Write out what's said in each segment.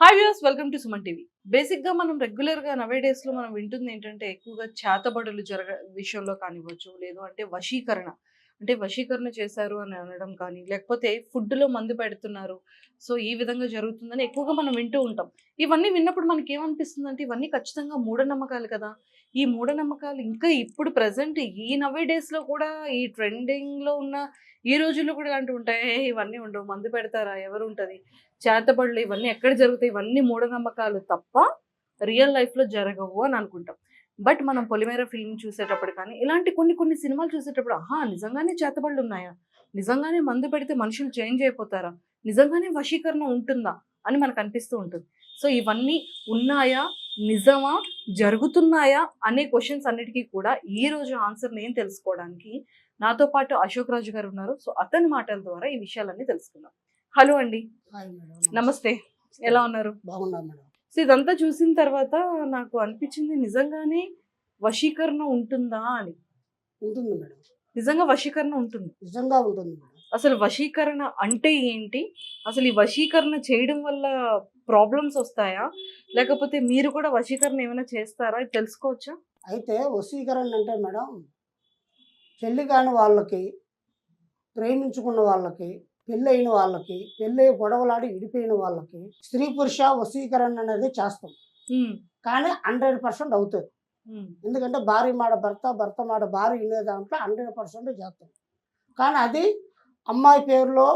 Hi viewers, welcome to Suman TV. బేసిక్గా మనం రెగ్యులర్గా నవే డేస్లో మనం వింటుంది ఏంటంటే ఎక్కువగా చేతబడులు విషయంలో కానివ్వచ్చు, లేదు అంటే వశీకరణ, అంటే వశీకరణ చేశారు అని అనడం కానీ, లేకపోతే ఫుడ్లో మందు పెడుతున్నారు, సో ఈ విధంగా జరుగుతుందని ఎక్కువగా మనం వింటూ ఉంటాం. ఇవన్నీ విన్నప్పుడు మనకి ఏమనిపిస్తుంది అంటే ఇవన్నీ ఖచ్చితంగా మూఢనమ్మకాలు కదా. ఈ మూఢనమ్మకాలు ఇంకా ఇప్పుడు ప్రజెంట్ ఈ నవే డేస్లో కూడా ఈ ట్రెండింగ్లో ఉన్న ఈ రోజుల్లో కూడా ఇలాంటివి ఉంటాయి. ఇవన్నీ ఉండవు, మందు పెడతారా, ఎవరు ఉంటుంది, చేతబడులు ఇవన్నీ ఎక్కడ జరుగుతాయి, ఇవన్నీ మూఢనమ్మకాలు తప్ప రియల్ లైఫ్లో జరగవు అని అనుకుంటాం. బట్ మనం పొలిమేర ఫిల్మ్ చూసేటప్పుడు కానీ ఇలాంటి కొన్ని కొన్ని సినిమాలు చూసేటప్పుడు నిజంగానే చేతబడులు ఉన్నాయా, నిజంగానే మందు పెడితే మనుషులు చేంజ్ అయిపోతారా, నిజంగానే వశీకరణ ఉంటుందా అని మనకు అనిపిస్తూ ఉంటుంది. సో ఇవన్నీ ఉన్నాయా, నిజమా, జరుగుతున్నాయా అనే క్వశ్చన్స్ అన్నిటికీ కూడా ఈ రోజు ఆన్సర్ నేను తెలుసుకోవడానికి నాతో పాటు అశోక్ రాజు గారు ఉన్నారు. సో అతని మాటల ద్వారా ఈ విషయాలన్నీ తెలుసుకుందాం. హలో అండి. Hi madam. నమస్తే. ఎలా ఉన్నారు? బాగున్నా మేడం. సో ఇదంతా చూసిన తర్వాత నాకు అనిపించింది, నిజంగానే వశీకరణ ఉంటుందా అని. ఉంటుంది మేడం. నిజంగా వశీకరణ ఉంటుంది. నిజంగా ఉంటుంది మేడం. అసలు వశీకరణ అంటే ఏంటి, అసలు ఈ వశీకరణ చేయడం వల్ల ప్రాబ్లమ్స్ వస్తాయా, లేకపోతే మీరు కూడా వశీకరణ ఏమైనా చేస్తారా, ఇది తెలుసుకోవచ్చా? అయితే వశీకరణ అంటే మేడం, పెళ్లి కాని వాళ్ళకి, ప్రేమించుకున్న వాళ్ళకి, పెళ్ళైన వాళ్ళకి, పెళ్ళై గొడవలాడి విడిపోయిన వాళ్ళకి స్త్రీ పురుష వశీకరణ అనేది చేస్తాం. కానీ 100% అవుతుంది. ఎందుకంటే భార్య మాట భర్త, భర్త మాట భార్య వినే దాంట్లో 100% చేస్తాం. కానీ అది అమ్మాయి పేరులో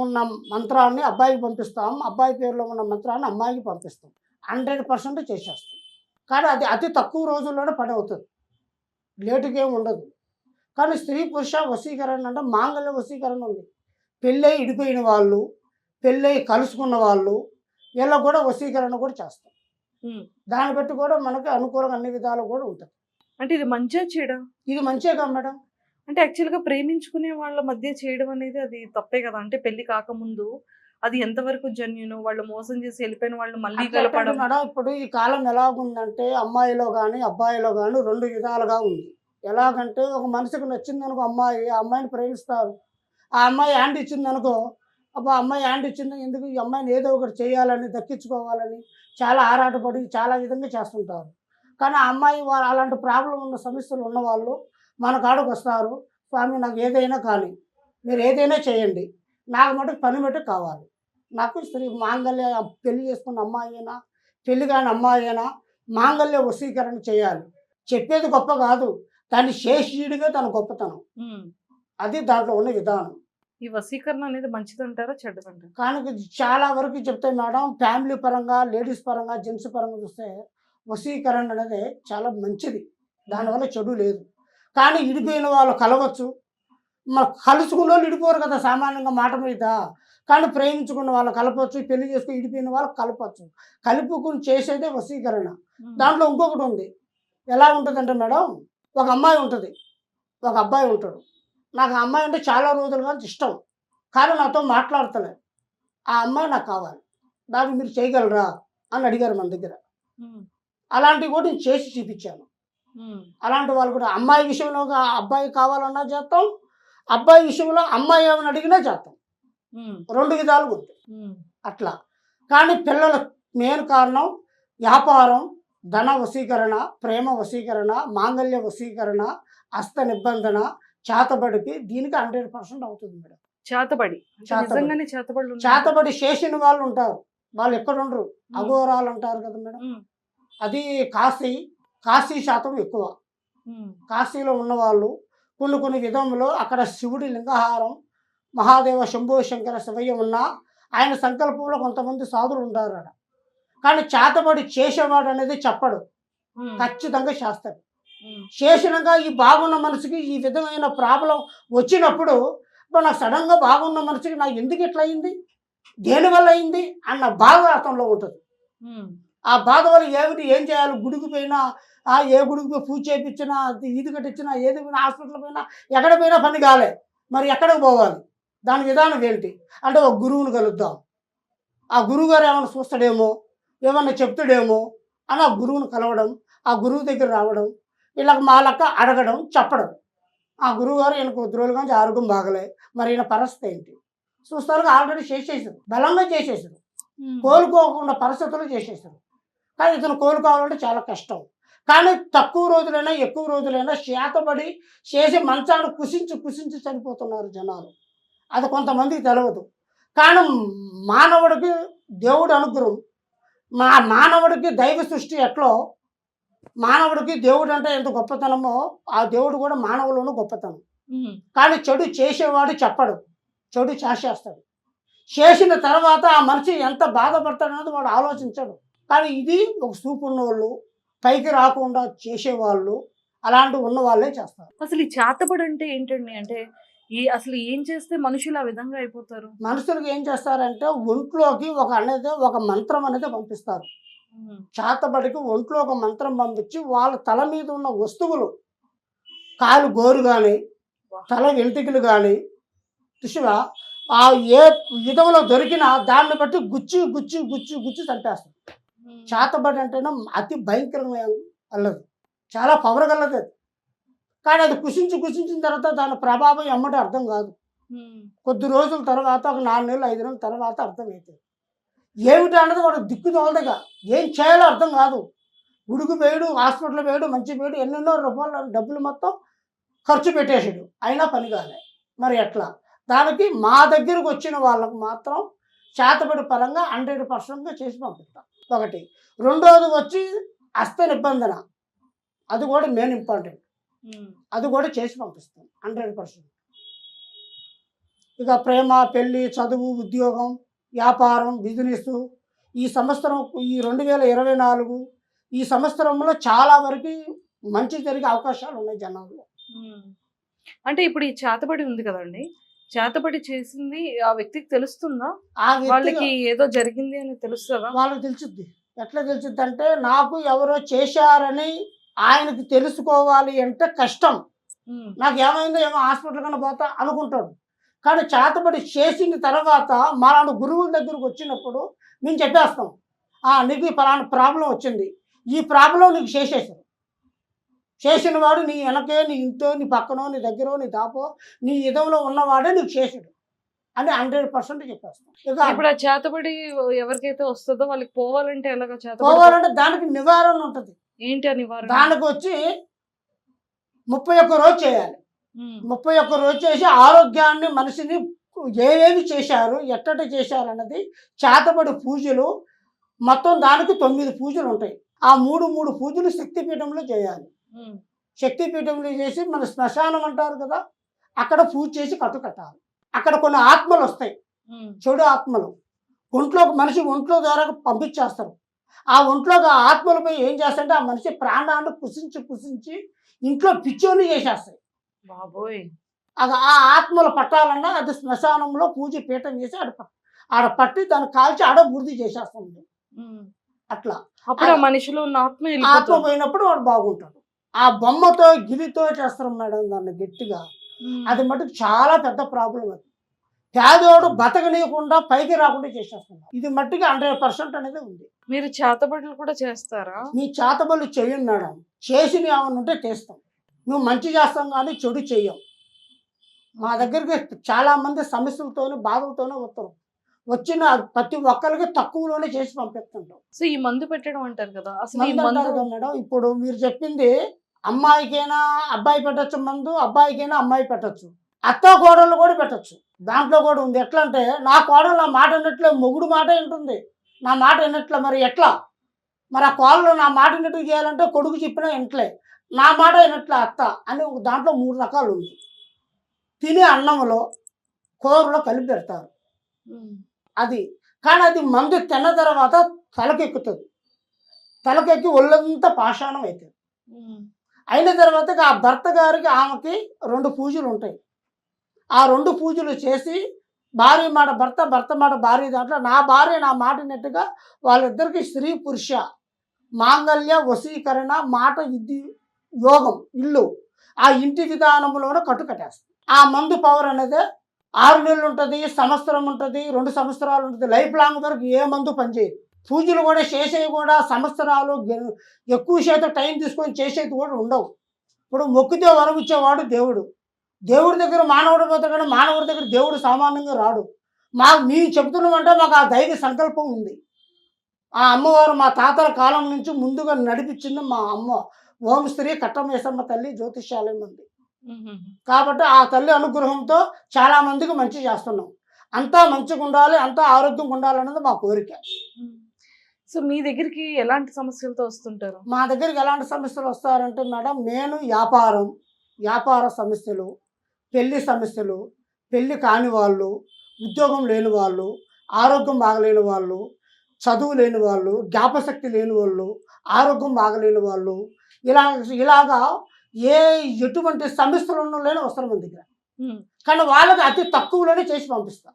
ఉన్న మంత్రాన్ని అబ్బాయికి పంపిస్తాం, అబ్బాయి పేరులో ఉన్న మంత్రాన్ని అమ్మాయికి పంపిస్తాం. 100% చేసేస్తాం. కానీ అది అతి తక్కువ రోజుల్లోనే పని అవుతుంది, లేటుగా ఏమి ఉండదు. కానీ స్త్రీ పురుష వశీకరణ అంటే మాంగళ్య వశీకరణ ఉంది. పెళ్ళై ఇడిపోయిన వాళ్ళు, పెళ్ళై కలుసుకున్న వాళ్ళు, వీళ్ళకు కూడా వశీకరణ కూడా చేస్తాం. దాన్ని బట్టి కూడా మనకి అనుకూలంగా అన్ని విధాలు కూడా ఉంటుంది. అంటే ఇది మంచిగా చేయడం, ఇది మంచిగా కదా మేడం. అంటే యాక్చువల్గా ప్రేమించుకునే వాళ్ళ మధ్య చేయడం అనేది అది తప్పే కదా. అంటే పెళ్లి కాకముందు అది ఎంతవరకు జెన్యూన్, వాళ్ళు మోసం చేసి వెళ్ళిపోయిన వాళ్ళు మళ్ళీ కలపడం మేడం. ఇప్పుడు ఈ కాలం ఎలాగుందంటే అమ్మాయిలో కానీ అబ్బాయిలో కానీ 2 విధాలుగా ఉంది. ఎలాగంటే ఒక మనిషికి నచ్చింది అనుకో అమ్మాయి, ఆ అమ్మాయిని ప్రేమిస్తారు. ఆ అమ్మాయి హ్యాండ్ ఇచ్చింది అనుకో, అబ్బా అమ్మాయి హ్యాండ్ ఇచ్చింది ఎందుకు, ఈ అమ్మాయిని ఏదో ఒకటి చేయాలని, దక్కించుకోవాలని చాలా ఆరాటపడి చాలా విధంగా చేస్తుంటారు. కానీ ఆ అమ్మాయి వాళ్ళు అలాంటి ప్రాబ్లం ఉన్న సమస్యలు ఉన్నవాళ్ళు మన కాడకు వస్తారు. స్వామి నాకు ఏదైనా కానీ, మీరు ఏదైనా చేయండి, నాకు మటుకు పని మటుకు కావాలి. నాకు స్త్రీ మాంగళ్య, పెళ్లి చేసుకున్న అమ్మాయి అయినా పెళ్లి కాని అమ్మాయి అయినా మాంగళ్య వశీకరణ చేయాలి. చెప్పేది గొప్ప కాదు, దాన్ని చేసేయడమే తన గొప్పతనం. అది దాంట్లో ఉన్న విధానం. ఈ వశీకరణ అనేది మంచిదంటారా చెడ్డదంటారా? కానీ చాలా వరకు చెప్తే మేడం, ఫ్యామిలీ పరంగా, లేడీస్ పరంగా, జెంట్స్ పరంగా చూస్తే వశీకరణ అనేది చాలా మంచిది, దానివల్ల చెడు లేదు. కానీ ఇడిపోయిన వాళ్ళు కలవచ్చు, మరి కలుసుకున్న వాళ్ళు ఇడిపోరు కదా సామాన్యంగా మాట మీద. కానీ ప్రేమించుకున్న వాళ్ళు కలపచ్చు, పెళ్లి చేసుకుని ఇడిపోయిన వాళ్ళు కలపచ్చు. కలుపుకుని చేసేదే వశీకరణ. దాంట్లో ఇంకొకటి ఉంది. ఎలా ఉంటుందంటే మేడం, ఒక అమ్మాయి ఉంటుంది, ఒక అబ్బాయి ఉంటాడు. నాకు ఆ అమ్మాయి అంటే చాలా రోజులుగా ఇష్టం, కానీ నాతో మాట్లాడతలే. ఆ అమ్మాయి నాకు కావాలి, దాన్ని మీరు చేయగలరా అని అడిగారు మన దగ్గర. అలాంటివి కూడా నేను చేసి చూపించాను. అలాంటి వాళ్ళు కూడా అమ్మాయి విషయంలో అబ్బాయి కావాలన్నా చేస్తాం, అబ్బాయి విషయంలో అమ్మాయి ఏమైనా అడిగినా చేస్తాం. 2 విధాలుగా ఉంటాయి అట్లా. కానీ పిల్లల మెయిన్ కారణం వ్యాపారం, ధన వశీకరణ, ప్రేమ వశీకరణ, మాంగళ్య వశీకరణ, హస్త నిబంధన, చేతబడికి దీనికి 100% అవుతుంది మేడం. చేతబడి నిజంగానే చేతబడి చేసిన వాళ్ళు ఉంటారు, వాళ్ళు ఎక్కడ ఉండరు, అఘోరాలు అంటారు కదా మేడం. అది కాశీ శాతం ఎక్కువ. కాశీలో ఉన్నవాళ్ళు కొన్ని విధంలో అక్కడ శివుడి లింగహారం, మహాదేవ శంభో శంకర శివయ్య ఉన్నా ఆయన సంకల్పంలో కొంతమంది సాధులు ఉంటారు అక్కడ. కానీ చేతబడి చేసేవాడు అనేది చెప్పడు, ఖచ్చితంగా చేస్తాడు. చేసినాక ఈ బాగున్న మనిషికి ఈ విధమైన ప్రాబ్లం వచ్చినప్పుడు, నాకు సడన్గా బాగున్న మనిషికి నాకు ఎందుకు ఇట్లా అయింది, దేనివల్ల అయింది అన్న బాధ అర్థంలో ఉంటుంది. ఆ బాధ వల్ల ఏం చేయాలి, గుడికి పోయినా, ఏ గుడికి పోయి పూజ చేయించినా, ఈది కట్టించినా, ఏది పోయినా, హాస్పిటల్ పోయినా, ఎక్కడ పోయినా పని కాలే, మరి ఎక్కడికి పోవాలి, దాని విధానం ఏంటి అంటే ఒక గురువుని కలుద్దాం, ఆ గురువు గారు ఏమైనా చూస్తాడేమో, ఏమన్నా చెప్తాడేమో అని ఆ గురువుని కలవడం, ఆ గురువు దగ్గర రావడం, వీళ్ళకి మా లెక్క అడగడం, చెప్పడం. ఆ గురువుగారు ఈయన కొద్ది రోజులు కానీ ఆరోగ్యం బాగలే, మరి ఈయన పరిస్థితి ఏంటి చూస్తారు. ఆల్రెడీ చేసేసారు, బలంగా చేసేసారు. కోలుకోకుండా పరిస్థితులు చేసేసారు. కానీ ఇతను కోలుకోవాలంటే చాలా కష్టం. కానీ తక్కువ రోజులైనా ఎక్కువ రోజులైనా చేతబడి చేసి మంచాన్ని కుసించి కుసించి చనిపోతున్నారు జనాలు. అది కొంతమందికి తెలియదు. కానీ మానవుడికి దేవుడు అనుగ్రహం, మానవుడికి దైవ సృష్టి ఎట్లో మానవుడికి దేవుడు అంటే ఎంత గొప్పతనమో ఆ దేవుడు కూడా మానవులోనూ గొప్పతనం. కానీ చెడు చేసేవాడు చెప్పడు, చెడు చేసేస్తాడు. చేసిన తర్వాత ఆ మనిషి ఎంత బాధపడతాడు అనేది వాడు ఆలోచించడు. కానీ ఇది ఒక చూపు ఉన్నవాళ్ళు, పైకి రాకుండా చేసేవాళ్ళు, అలాంటివి ఉన్న వాళ్ళే చేస్తారు. అసలు ఈ చేతబడి అంటే ఏంటండి? అంటే అసలు ఏం చేస్తే మనుషులు ఆ విధంగా అయిపోతారు? మనుషులకు ఏం చేస్తారంటే ఒంట్లోకి ఒక మంత్రం అనేది పంపిస్తారు. చేతబడికి ఒంట్లో ఒక మంత్రం పంపించి వాళ్ళ తల మీద ఉన్న వస్తువులు, కాలు గోరు కానీ తల వెంట్రుకలు కానీ చూసివా ఆ ఏ విధంలో దొరికినా దాన్ని బట్టి గుచ్చి గుచ్చి గుచ్చి గుచ్చి చంపేస్తారు. చేతబడి అంటేనే అతి భయంకరమైన అల్లది, చాలా పవర్ గలది అది. కానీ అది కుసించిన తర్వాత దాని ప్రభావం ఎమ్మటి అర్థం కాదు. కొద్ది రోజుల తర్వాత ఒక 4 నెలలు 5 నెలల తర్వాత అర్థమవుతుంది. ఏమిటి అన్నది వాడు దిక్కు తోలదుగా, ఏం చేయాలో అర్థం కాదు. ఉడుకు వేయడు, హాస్పిటల్ వేయడు, మంచి వేయడు, ఎన్నెన్నో రూపాయలు డబ్బులు మొత్తం ఖర్చు పెట్టేసాడు, అయినా పని కాలే. మరి ఎట్లా? దానికి మా దగ్గరకు వచ్చిన వాళ్ళకు మాత్రం చేతబడి పరంగా 100% చేసి పంపిస్తాం. ఒకటి. రెండోది వచ్చి హస్త నిబంధన, అది కూడా మెయిన్ ఇంపార్టెంట్, అది కూడా చేసి పంపిస్తాం 100%. ఇక ప్రేమ, పెళ్ళి, చదువు, ఉద్యోగం, వ్యాపారం, బిజినెస్ ఈ సంవత్సరం, ఈ 2024 ఈ సంవత్సరంలో చాలా వరకు మంచి జరిగే అవకాశాలు ఉన్నాయి జనాల్లో. అంటే ఇప్పుడు ఈ చేతబడి ఉంది కదండి, చేతబడి చేసింది ఆ వ్యక్తికి తెలుస్తుందా? ఆ వాళ్ళకి ఏదో జరిగింది అని తెలుస్తుందా? వాళ్ళకి తెలుసుద్ది. ఎట్లా తెలుసుద్ది అంటే, నాకు ఎవరో చేశారని ఆయనకి తెలుసుకోవాలి అంటే కష్టం. నాకు ఏమైందో ఏమో హాస్పిటల్ కన్నా పోతా అనుకుంటాడు. కానీ చేతబడి చేసిన తర్వాత మాలాంటి గురువుల దగ్గరకు వచ్చినప్పుడు మేము చెప్పేస్తాం, నీకు ఈ పలానా ప్రాబ్లం వచ్చింది, ఈ ప్రాబ్లం నీకు చేసేసారు. చేసిన వాడు నీ వెనకే, నీ ఇంట్లో, నీ పక్కనో, నీ దగ్గరో, నీ దాపో, నీ ఇదంలో ఉన్నవాడే నీకు చేసాడు అని 100% చెప్పేస్తాం. ఇక ఇప్పుడు ఆ చేతబడి ఎవరికైతే వస్తుందో వాళ్ళకి పోవాలంటే ఎలాగ? పోవాలంటే దానికి నివారణ ఉంటుంది. ఏంటి ఆ నివారణ? దానికి వచ్చి 31 రోజు చేయాలి. 31 రోజు చేసి ఆరోగ్యాన్ని, మనిషిని ఏవేవి చేశారు, ఎట్టటి చేశారు అన్నది చేతబడి పూజలు మొత్తం. దానికి 9 పూజలు ఉంటాయి. ఆ 3 పూజలు శక్తిపీఠంలో చేయాలి. శక్తిపీఠంలో చేసి మన శ్మశానం అంటారు కదా, అక్కడ పూజ చేసి కట్టాలి. అక్కడ కొన్ని ఆత్మలు వస్తాయి, చెడు ఆత్మలు మనిషి ఒంట్లో ద్వారా పంపించేస్తారు. ఆ ఒంట్లోకి ఆ ఆత్మలపై ఏం చేస్తారంటే ఆ మనిషి ప్రాణాన్ని కుసించి ఇంట్లో పిచ్చోని చేసేస్తాయి బాబోయ్. ఆ ఆత్మలు పట్టాలన్నా అది శ్మశానంలో పూజ పీఠం చేసి ఆడ పట్టి దాన్ని కాల్చి ఆడ బుద్ధి చేసేస్తుంది. అట్లా అప్పుడు ఆ మనిషిలో ఉన్న ఆత్మ పోయినప్పుడు వాడు బాగుంటాడు. ఆ బొమ్మతో గిలితో చేస్తారు మేడం దాన్ని గట్టిగా. అది మటుకు చాలా పెద్ద ప్రాబ్లం. అది పేదోడు బతకనీయకుండా పైకి రాకుండా చేసేస్తున్నారు. ఇది మట్టికి 100% అనేది ఉంది. మీరు చేతబడులు కూడా చేస్తారా? మీ చేతబడులు చెయ్యం మేడం, చేసిన ఏమన్నా ఉంటే చేస్తాం. నువ్వు మంచి చేస్తాం కానీ చెడు చెయ్యం. మా దగ్గరికి చాలా మంది సమస్యలతోనే బాధలతోనే వస్తారు. వచ్చిన ప్రతి ఒక్కరికి తక్కువలోనే చేసి పంపిస్తుంటాం. సో ఈ మందు పెట్టడం అంటారు కదా, అసలు మేడం ఇప్పుడు మీరు చెప్పింది అమ్మాయికైనా అబ్బాయి పెట్టచ్చు మందు, అబ్బాయికైనా అమ్మాయి పెట్టచ్చు, అత్త కోడళ్ళు కూడా పెట్టచ్చు. దాంట్లో కూడా ఉంది. ఎట్లా అంటే నా కోడలు నా మాట వినట్లే, మొగుడు మాట వింటుంది, నా మాట వినట్లే. మరి ఎట్లా? మరి ఆ కోడలు నా మాట వినట్టు చేయాలంటే కొడుకు చెప్పినా వినట్లే, నా మాట వినట్లే అత్త అని దాంట్లో 3 రకాలు ఉంది. తినే అన్నంలో కూరలో కలిపి పెడతారు అది. కానీ అది మందు తిన్న తర్వాత తలకెక్కుతుంది, తలకెక్కి ఒళ్ళంతా పాషాణం అవుతుంది. అయిన తర్వాత ఆ భర్త గారికి ఆమెకి 2 పూజలు ఉంటాయి. ఆ 2 పూజలు చేసి భార్య మాట భర్త, భర్త మాట భార్య, దాంట్లో నా భార్య నా మాట విన్నట్టుగా వాళ్ళిద్దరికి స్త్రీ పురుష మాంగళ్య వశీకరణ మాట విద్య యోగం ఇల్లు ఆ ఇంటి విధానంలోనే కట్టేస్తుంది. ఆ మందు పవర్ అనేది 6 నెలలు ఉంటుంది, సంవత్సరం ఉంటుంది, 2 సంవత్సరాలు ఉంటుంది, లైఫ్ లాంగ్ వరకు ఏ మందు పనిచేయదు. పూజలు కూడా చేసేవి కూడా సంవత్సరాలు ఎక్కువ శాతం టైం తీసుకొని చేసేది కూడా ఉండవు. ఇప్పుడు మొక్కితే వరం ఇచ్చేవాడు దేవుడు. దేవుడి దగ్గర మానవుడు పోతే కానీ మానవుడి దగ్గర దేవుడు సామాన్యంగా రాడు. మేము చెబుతున్నామంటే మాకు ఆ ధైర్య సంకల్పం ఉంది. ఆ అమ్మవారు మా తాతల కాలం నుంచి ముందుగా నడిపించింది మా అమ్మ. ఓం శ్రీ కట్టమేసమ్మ తల్లి జ్యోతిష్యాలయం ఉంది. కాబట్టి ఆ తల్లి అనుగ్రహంతో చాలా మందికి మంచి చేస్తున్నాం. అంతా మంచిగా ఉండాలి, అంతా ఆరోగ్యంగా ఉండాలన్నది మా కోరిక. సో మీ దగ్గరికి ఎలాంటి సమస్యలతో వస్తుంటారు? మా దగ్గరికి ఎలాంటి సమస్యలు వస్తారంటే మేడం, నేను వ్యాపార సమస్యలు, పెళ్లి సమస్యలు, పెళ్లి కాని వాళ్ళు, ఉద్యోగం లేని వాళ్ళు, ఆరోగ్యం బాగలేని వాళ్ళు, చదువు లేని వాళ్ళు, జ్ఞాపశక్తి లేని వాళ్ళు, ఆరోగ్యం బాగలేని వాళ్ళు, ఇలాగా ఎటువంటి సమస్యలు ఉన్న వస్తారు మన దగ్గర. కానీ వాళ్ళకి అతి తక్కువలోనే చేసి పంపిస్తాం.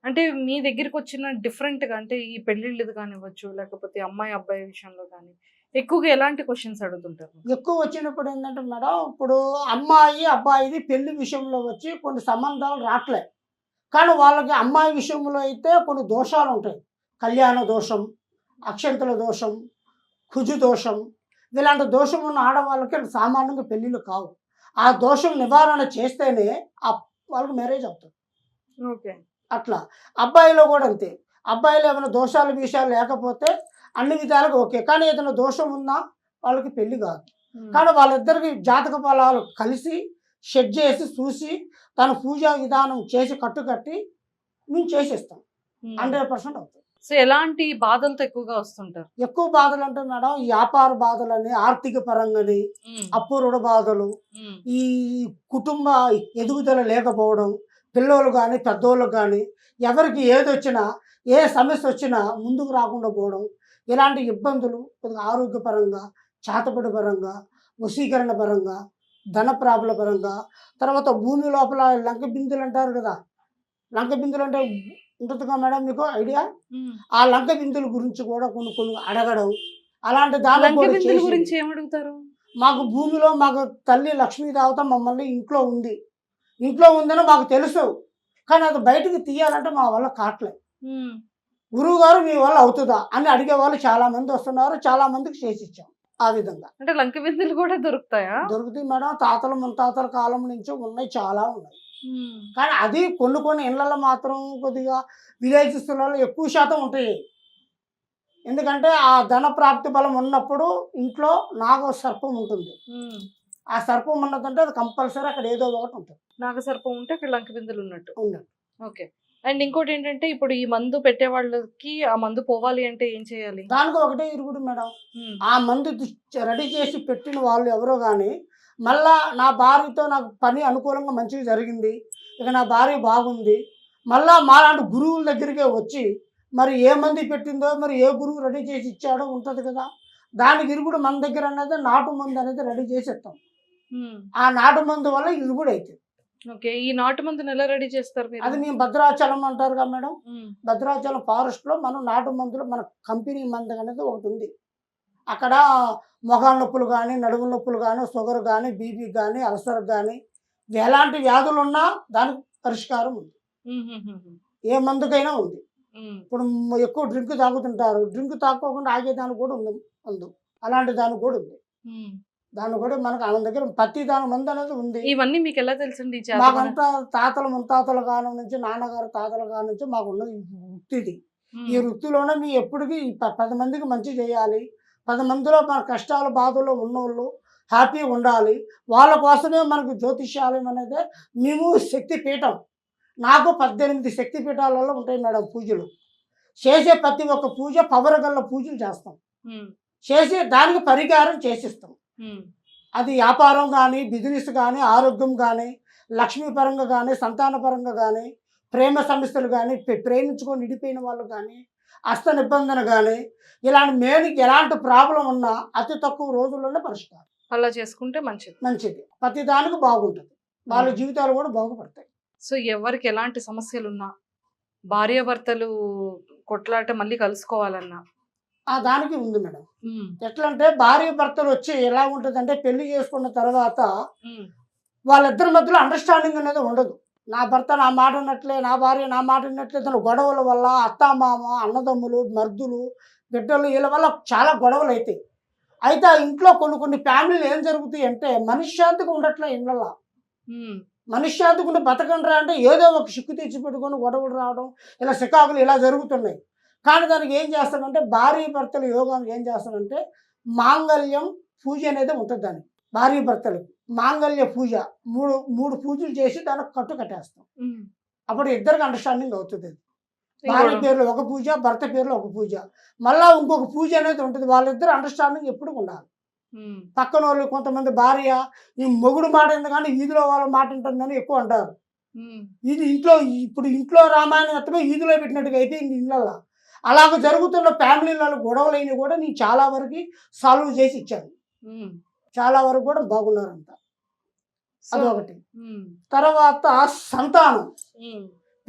అంటే మీ దగ్గరికి వచ్చిన డిఫరెంట్గా అంటే ఈ పెళ్ళిళ్ళది కానివ్వచ్చు, లేకపోతే అమ్మాయి అబ్బాయి విషయంలో కానీ ఎక్కువగా ఎలాంటి క్వశ్చన్స్ అడుగుతుంటారు? ఎక్కువ వచ్చినప్పుడు ఏంటంటే మేడం, ఇప్పుడు అమ్మాయి అబ్బాయిది పెళ్లి విషయంలో వచ్చి కొన్ని సంబంధాలు రావట్లే. కానీ వాళ్ళకి అమ్మాయి విషయంలో అయితే కొన్ని దోషాలు ఉంటాయి. కళ్యాణ దోషం, అక్షంతల దోషం, కుజు దోషం, ఇలాంటి దోషం ఉన్న ఆడవాళ్ళకి సామాన్యంగా పెళ్ళిళ్ళు కావు. ఆ దోషం నివారణ చేస్తేనే వాళ్ళకి మ్యారేజ్ అవుతుంది. ఓకే. అట్లా అబ్బాయిలో కూడా అంతే. అబ్బాయిలో ఏమైనా దోషాలు విషయాలు లేకపోతే అన్ని విధాలుగా ఓకే. కానీ ఏదైనా దోషం ఉన్నా వాళ్ళకి పెళ్లి కాదు. కానీ వాళ్ళిద్దరికి జాతక ఫలాలు కలిసి షెడ్ చేసి చూసి తన పూజా విధానం చేసి కట్టుకట్టి మేము చేసేస్తాం. 100% అవుతుంది. సో ఎలాంటి బాధలతో ఎక్కువగా వస్తుంటారు? ఎక్కువ బాధలు అంటే మేడం, వ్యాపార బాధలని, ఆర్థిక పరంగాని, అప్పు రుణ బాధలు, ఈ కుటుంబ ఎదుగుదల లేకపోవడం, పిల్లలు కానీ పెద్దోళ్ళు కానీ ఎవరికి ఏది వచ్చినా, ఏ సమస్య వచ్చినా ముందుకు రాకుండా పోవడం, ఇలాంటి ఇబ్బందులు కొద్దిగా ఆరోగ్యపరంగా, చేతపడి పరంగా, వశీకరణ పరంగా, ధన ప్రాబల పరంగా, తర్వాత భూమి లోపల లంక బిందులు అంటారు కదా. లంక బిందులు అంటే ఉంటుందిగా మేడం మీకు ఐడియా? ఆ లంక బిందుల గురించి కూడా కొన్ని అడగడం, అలాంటి దాని గురించి ఏమడుగుతారు? మాకు భూమిలో మాకు తల్లి లక్ష్మీ దేవత మమ్మల్ని ఇంట్లో ఉందని మాకు తెలుసు. కానీ అది బయటకు తీయాలంటే మా వల్ల కావట్లేదు. గురువు గారు మీ వల్ల అవుతుందా అని అడిగే వాళ్ళు చాలా మంది వస్తున్నారు. చాలా మందికి చేసి ఇచ్చాం. ఆ విధంగా అంటే లంక బిందులు కూడా దొరుకుతాయా? దొరుకుతాయి మేడం. తాతల ముత్తాతల కాలం నుంచి ఉన్నాయి, చాలా ఉన్నాయి. కానీ అది కొన్ని ఇళ్లలో మాత్రం కొద్దిగా విలేజెస్లలో ఎక్కువ శాతం ఉంటాయి. ఎందుకంటే ఆ ధన ప్రాప్తి బలం ఉన్నప్పుడు ఇంట్లో నాగ సర్పం ఉంటుంది. ఆ సర్పం ఉన్నదంటే అది కంపల్సరీ అక్కడ ఏదో ఒకటి ఉంటుంది. నాగ సర్పం ఉంటే అక్కడ లంక బిందులు ఉన్నట్టు. ఓకే. అండ్ ఇంకోటి ఏంటంటే, ఇప్పుడు ఈ మందు పెట్టే వాళ్ళకి ఆ మందు పోవాలి అంటే ఏం చేయాలి? దానికి ఒకటే ఇరుగుడు మేడం. ఆ మందు రెడీ చేసి పెట్టిన వాళ్ళు ఎవరో కానీ మళ్ళా నా భార్యతో నాకు పని అనుకూలంగా మంచిగా జరిగింది, ఇక నా భార్య బాగుంది, మళ్ళా మాలాంటి గురువుల దగ్గరికే వచ్చి మరి ఏ మంది పెట్టిందో, మరి ఏ గురువు రెడీ చేసి ఇచ్చాడో ఉంటుంది కదా. దానికి ఇరుగుడు మన దగ్గర అనేది నాటు మందు అనేది రెడీ చేసి ఇస్తాం. ఆ నాటు మందు వల్ల ఇరుగుడు అవుతుంది. ఓకే. ఈ నాటు మందుని ఎలా రెడీ చేస్తారు? అది మేము భద్రాచలం అంటారు కదా మేడం. భద్రాచలం ఫారెస్ట్లో మనం నాటు మందులు మన కంపెనీ మందు అనేది ఒకటి ఉంది. అక్కడ మొగాల నొప్పులు కానీ, నడుము నొప్పులు కానీ, షుగర్ కానీ, బీపీ కానీ, అల్సర్ కానీ, ఎలాంటి వ్యాధులు ఉన్నా దానికి పరిష్కారం ఉంది. ఏ మందుకైనా ఉంది. ఇప్పుడు ఎక్కువ డ్రింక్ తాగుతుంటారు, డ్రింక్ తాగకుండా ఆగేదానికి కూడా ఉంది మందు. అలాంటి దానికి కూడా ఉంది. దాన్ని కూడా మనకు మన దగ్గర ప్రతి దాని మందు అనేది ఉంది. ఇవన్నీ మీకు ఎలా తెలుసండి? మాకంతా తాతల ముత్తాతల కాలం నుంచి, నాన్నగారు తాతల కాలం నుంచి మాకున్న వృత్తిది. ఈ వృత్తిలోనే మీ ఎప్పటికీ 10 మందికి మంచి చేయాలి, 10 మందిలో మన కష్టాలు బాధల్లో ఉన్నోళ్ళు హ్యాపీగా ఉండాలి, వాళ్ళ కోసమే మనకు జ్యోతిష్యాలయం అనేది. మేము శక్తి పీఠం, నాకు 18 శక్తి పీఠాలలో ఉంటాయి మేడం పూజలు. చేసే ప్రతి ఒక్క పూజ పవర్ గల్ల పూజలు చేస్తాం. చేసి దానికి పరిహారం చేసిస్తాం. అది వ్యాపారం కానీ, బిజినెస్ కానీ, ఆరోగ్యం కానీ, లక్ష్మీ పరంగా కానీ, సంతాన పరంగా కానీ, ప్రేమ సమస్యలు కానీ, ప్రేమించుకొని విడిపోయిన వాళ్ళు కానీ, హస్త నిబంధన కానీ, ఇలాంటి మేలుకి ఎలాంటి ప్రాబ్లం ఉన్నా అతి తక్కువ రోజుల్లోనే పరిష్కారం. అలా చేసుకుంటే మంచిది. ప్రతి దానికి బాగుంటుంది, వాళ్ళ జీవితాలు కూడా బాగుపడతాయి. సో ఎవరికి ఎలాంటి సమస్యలు ఉన్నా, భార్యాభర్తలు కొట్లాట మళ్ళీ కలుసుకోవాలన్నా ఆ దానికి ఉంది మేడం. ఎట్లా అంటే భార్య భర్తలు వచ్చి ఎలా ఉంటుందంటే, పెళ్లి చేసుకున్న తర్వాత వాళ్ళిద్దరి మధ్యలో అండర్స్టాండింగ్ అనేది ఉండదు. నా భర్త నా మాట ఉన్నట్లే, నా భార్య నా మాట ఉన్నట్లే, తన గొడవల వల్ల అత్తామామ, అన్నదమ్ములు, మర్దులు, బిడ్డలు, వీళ్ళ వల్ల చాలా గొడవలు అవుతాయి. అయితే ఆ ఇంట్లో కొన్ని ఫ్యామిలీలు ఏం జరుగుతాయి అంటే మనశ్శాంతిగా ఉండట్లే. ఇళ్ళల్లో మనశ్శాంతికుండా బతకండి అంటే ఏదో ఒక సిక్కు తెచ్చి పెట్టుకొని గొడవలు రావడం, ఇలా సికాకులు ఇలా జరుగుతున్నాయి. కానీ దానికి ఏం చేస్తామంటే భార్య భర్తల యోగం ఏం చేస్తామంటే మాంగళ్యం పూజ అనేది ఉంటుంది దానికి. భార్య భర్తలకు మాంగళ్య పూజ మూడు పూజలు చేసి దానికి కట్టు కట్టేస్తాం. అప్పుడు ఇద్దరికి అండర్స్టాండింగ్ అవుతుంది. అది భార్య పేరులో ఒక పూజ, భర్త పేరులో ఒక పూజ, మళ్ళీ ఇంకొక పూజ అనేది ఉంటుంది. వాళ్ళిద్దరు అండర్స్టాండింగ్ ఎప్పుడు ఉండాలి. పక్కన వాళ్ళు కొంతమంది భార్య ఈ మొగుడు మాట ఎందుకని వీధిలో వాళ్ళ మాట ఉంటుందని ఎక్కువ అంటారు. ఇది ఇప్పుడు ఇంట్లో రామాయణం మొత్తమే వీధిలో పెట్టినట్టుగా అయిపోయింది ఇళ్ళల్లో. అలాగ జరుగుతున్న ఫ్యామిలీలలో గొడవలైనవి కూడా నేను చాలా వరకు సాల్వ్ చేసి ఇచ్చాను. చాలా వరకు కూడా బాగున్నారంట. అదొకటి. తర్వాత సంతానం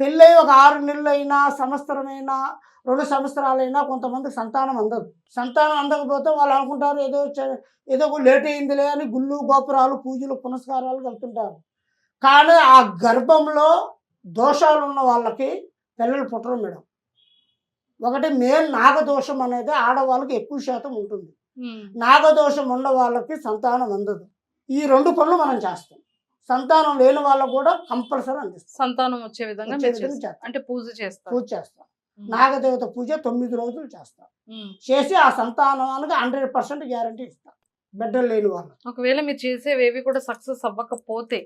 పెళ్ళై ఒక 6 నెలలైనా, సంవత్సరమైనా, 2 సంవత్సరాలైనా కొంతమందికి సంతానం అందదు. సంతానం అందకపోతే వాళ్ళు అనుకుంటారు ఏదో లేట్ అయిందిలే అని గుళ్ళు గోపురాలు పూజలు పునస్కారాలు వెళ్తుంటారు. కానీ ఆ గర్భంలో దోషాలు ఉన్న వాళ్ళకి పిల్లలు పుట్టరు మేడం. ఒకటి మెయిన్ నాగదోషం అనేది ఆడవాళ్ళకి ఎక్కువ శాతం ఉంటుంది. నాగదోషం ఉన్న వాళ్ళకి సంతానం అందదు. ఈ 2 పనులు మనం చేస్తాం. సంతానం లేని వాళ్ళకు కూడా కంపల్సరీ అందిస్తాం. సంతానం వచ్చే విధంగా అంటే పూజ చేస్తాం. నాగదేవత పూజ 9 రోజులు చేస్తాం. చేసి ఆ సంతానానికి 100% గ్యారంటీ ఇస్తాం బిడ్డలు లేని వాళ్ళు. ఒకవేళ మీరు చేసేవేవి కూడా సక్సెస్ అవ్వకపోతే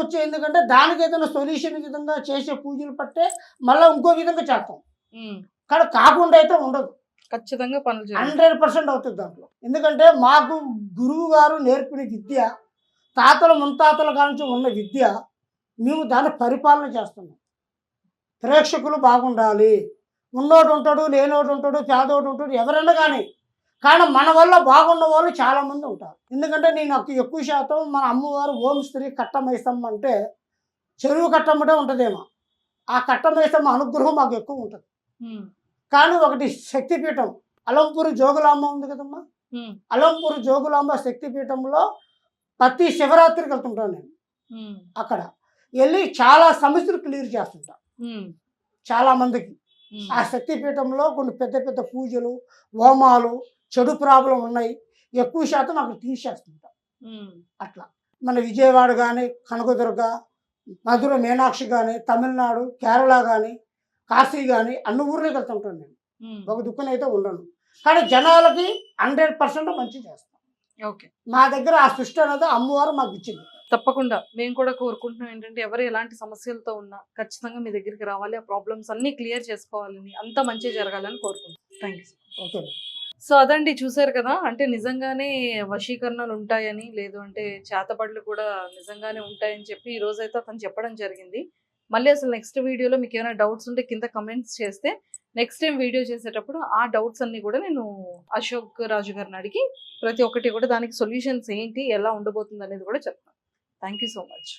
వచ్చే ఎందుకంటే దానికి ఏదైనా సొల్యూషన్ విధంగా చేసే పూజలు పట్టే మళ్ళీ ఇంకో విధంగా చేస్తాం. కానీ కాకుండా అయితే ఉండదు. ఖచ్చితంగా పనులు 100% అవుతుంది దాంట్లో. ఎందుకంటే మాకు గురువు గారు నేర్పిన విద్య, తాతల ముత్తాతల కానుంచి ఉన్న విద్య, మేము దాన్ని పరిపాలన చేస్తున్నాం. ప్రేక్షకులు బాగుండాలి. ఉన్నోడు ఉంటాడు, లేనోడు ఉంటాడు, పేదోడు ఉంటాడు, ఎవరైనా కానీ మన వల్ల బాగున్న వాళ్ళు చాలామంది ఉంటారు. ఎందుకంటే నేను ఎక్కువ శాతం మన అమ్మవారు ఓం స్త్రీ కట్టమైసమ్మ అంటే చెరువు కట్టమ్మటే ఉంటుందేమో. ఆ కట్టమైసమ్మ అనుగ్రహం మాకు ఎక్కువ ఉంటుంది. కానీ ఒకటి శక్తిపీఠం అలంపూరు జోగులాంబ ఉంది కదమ్మా. అలంపూరు జోగులాంబ శక్తిపీఠంలో ప్రతి శివరాత్రికి వెళ్తుంటాను నేను. అక్కడ వెళ్ళి చాలా సమస్యలు క్లియర్ చేస్తుంటా చాలా మందికి. ఆ శక్తిపీఠంలో కొన్ని పెద్ద పెద్ద పూజలు, హోమాలు, చెడు ప్రాబ్లం ఉన్నాయి, ఎక్కువ శాతం అక్కడ తీసేస్తుంటా. అట్లా మన విజయవాడ కానీ, కనకదుర్గ, మధుర మీనాక్షి కానీ, తమిళనాడు, కేరళ కానీ, కాశీ కానీ అన్ని ఊర్లోకి వెళ్తుంటాను నేను. ఒక దుక్కునైతే ఉండను. కానీ జనాలకి 100% మంచి చేస్తాం. ఓకే, మా దగ్గర ఆ సృష్టి అనేది అమ్మవారు మాకు ఇచ్చింది. తప్పకుండా మేము కూడా కోరుకుంటున్నాం ఏంటంటే ఎవరు ఎలాంటి సమస్యలతో ఉన్నా ఖచ్చితంగా మీ దగ్గరికి రావాలి, ఆ ప్రాబ్లమ్స్ అన్ని క్లియర్ చేసుకోవాలని, అంత మంచి జరగాలని కోరుకుంటున్నాం. Thank you. ఓకే. సో అదండి, చూసారు కదా. అంటే నిజంగానే వశీకరణలు ఉంటాయని, లేదు అంటే చేతబడులు కూడా నిజంగానే ఉంటాయని చెప్పి ఈ రోజైతే అతను చెప్పడం జరిగింది. మళ్ళీ అసలు నెక్స్ట్ వీడియోలో మీకు ఏమైనా డౌట్స్ ఉంటే కింద కమెంట్స్ చేస్తే నెక్స్ట్ టైం వీడియో చేసేటప్పుడు ఆ డౌట్స్ అన్ని కూడా నేను అశోక్ రాజు గారిని అడిగి ప్రతి ఒక్కటి కూడా దానికి సొల్యూషన్స్ ఏంటి, ఎలా ఉండబోతుంది అనేది కూడా చెప్తాను. Thank you so much.